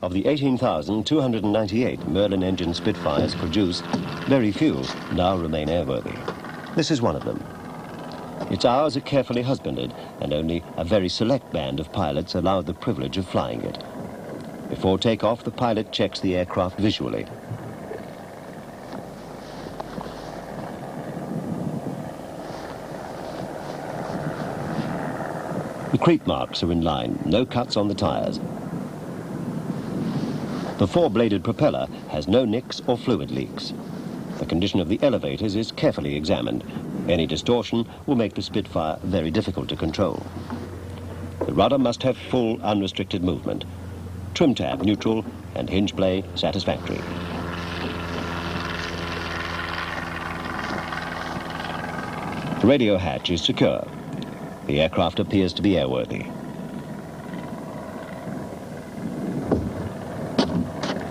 Of the 18,298 Merlin-engine Spitfires produced, very few now remain airworthy. This is one of them. Its hours are carefully husbanded, and only a very select band of pilots allowed the privilege of flying it. Before takeoff, the pilot checks the aircraft visually. The creep marks are in line, no cuts on the tires. The four-bladed propeller has no nicks or fluid leaks. The condition of the elevators is carefully examined. Any distortion will make the Spitfire very difficult to control. The rudder must have full, unrestricted movement. Trim tab neutral and hinge blade satisfactory. The radio hatch is secure. The aircraft appears to be airworthy.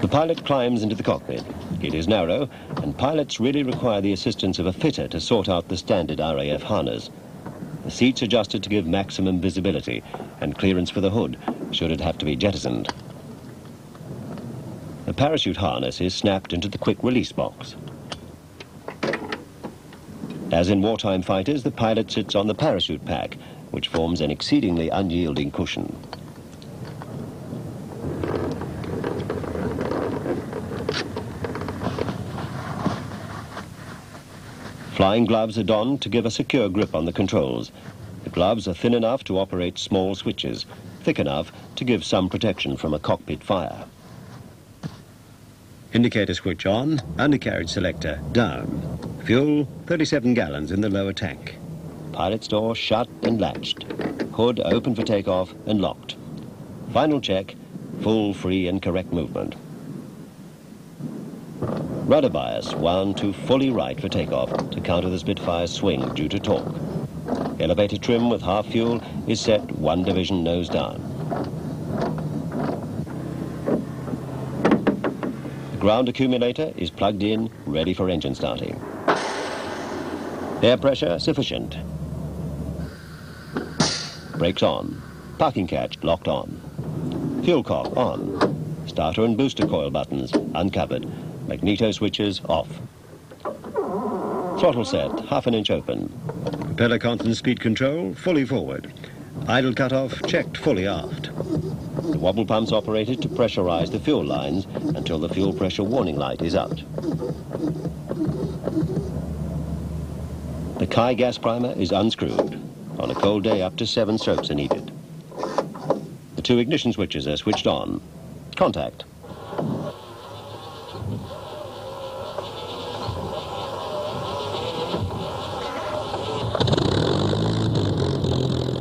The pilot climbs into the cockpit. It is narrow, and pilots really require the assistance of a fitter to sort out the standard RAF harness. The seats adjusted to give maximum visibility and clearance for the hood, should it have to be jettisoned. The parachute harness is snapped into the quick release box. As in wartime fighters, the pilot sits on the parachute pack, which forms an exceedingly unyielding cushion. Flying gloves are donned to give a secure grip on the controls. The gloves are thin enough to operate small switches, thick enough to give some protection from a cockpit fire. Indicator switch on, undercarriage selector down. Fuel, 37 gallons in the lower tank. Pilot's door shut and latched. Hood open for takeoff and locked. Final check, full, free and correct movement. Rudder bias wound to fully right for takeoff to counter the Spitfire's swing due to torque. Elevator trim with half fuel is set 1 division nose down. The ground accumulator is plugged in, ready for engine starting. Air pressure sufficient. Brakes on. Parking catch locked on. Fuel cock on. Starter and booster coil buttons uncovered. Magneto switches off. Throttle set, ½ inch open. Propeller constant speed control, fully forward. Idle cutoff checked fully aft. The wobble pumps operated to pressurize the fuel lines until the fuel pressure warning light is out. The Kai gas primer is unscrewed. On a cold day, up to 7 strokes are needed. The 2 ignition switches are switched on. Contact.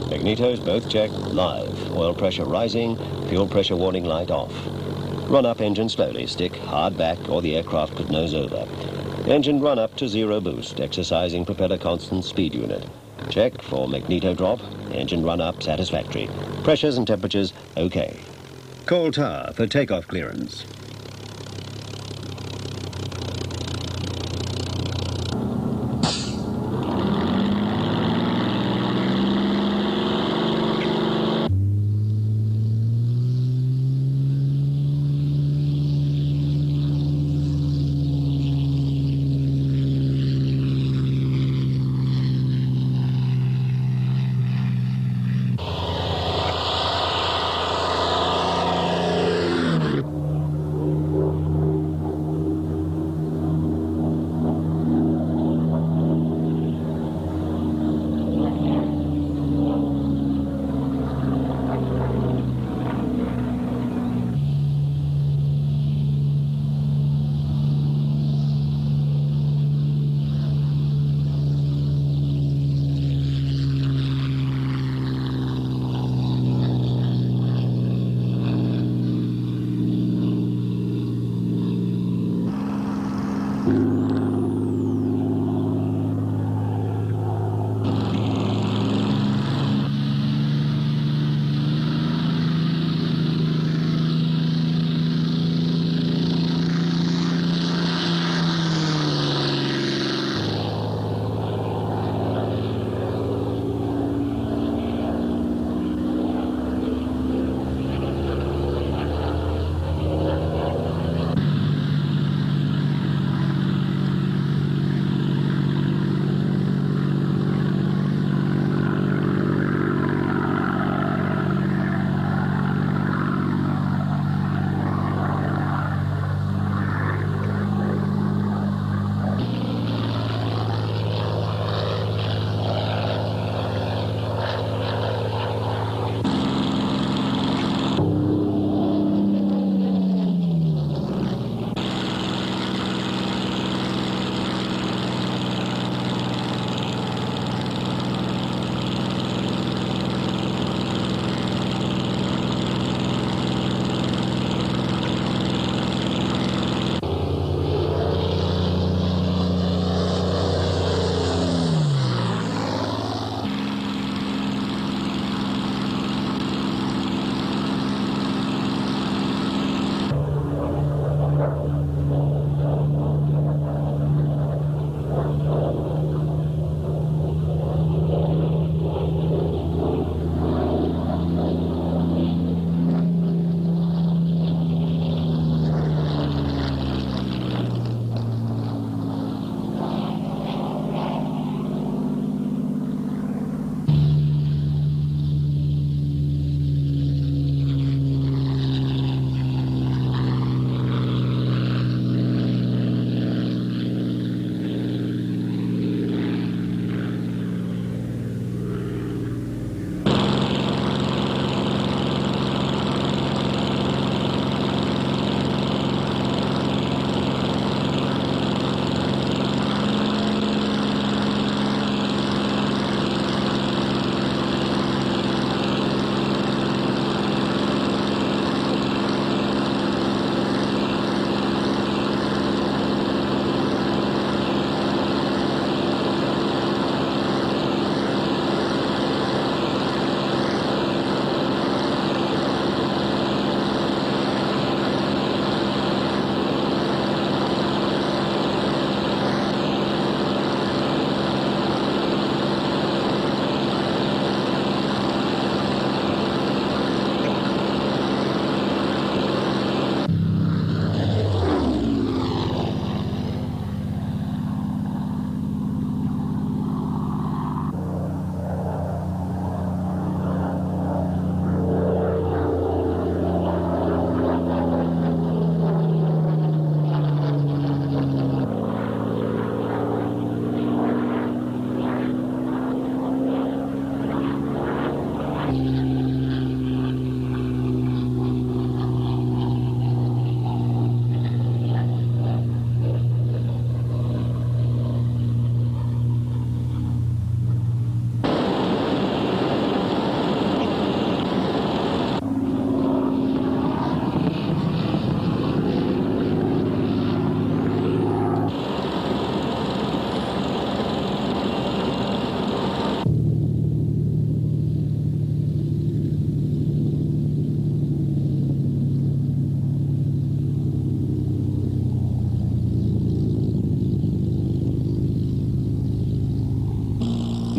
Magnetos both checked live. Oil pressure rising, fuel pressure warning light off. Run up engine slowly, stick hard back or the aircraft could nose over. Engine run up to 0 boost, exercising propeller constant speed unit. Check for magneto drop, engine run up satisfactory. Pressures and temperatures okay. Call tower for takeoff clearance.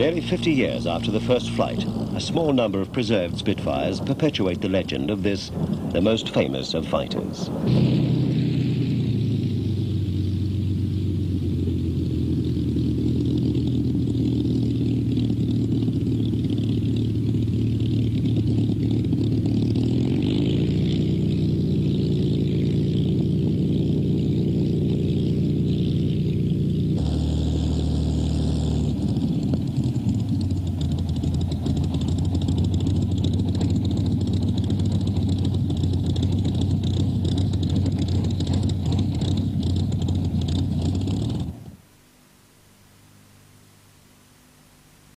Nearly 50 years after the first flight, a small number of preserved Spitfires perpetuate the legend of this, the most famous of fighters.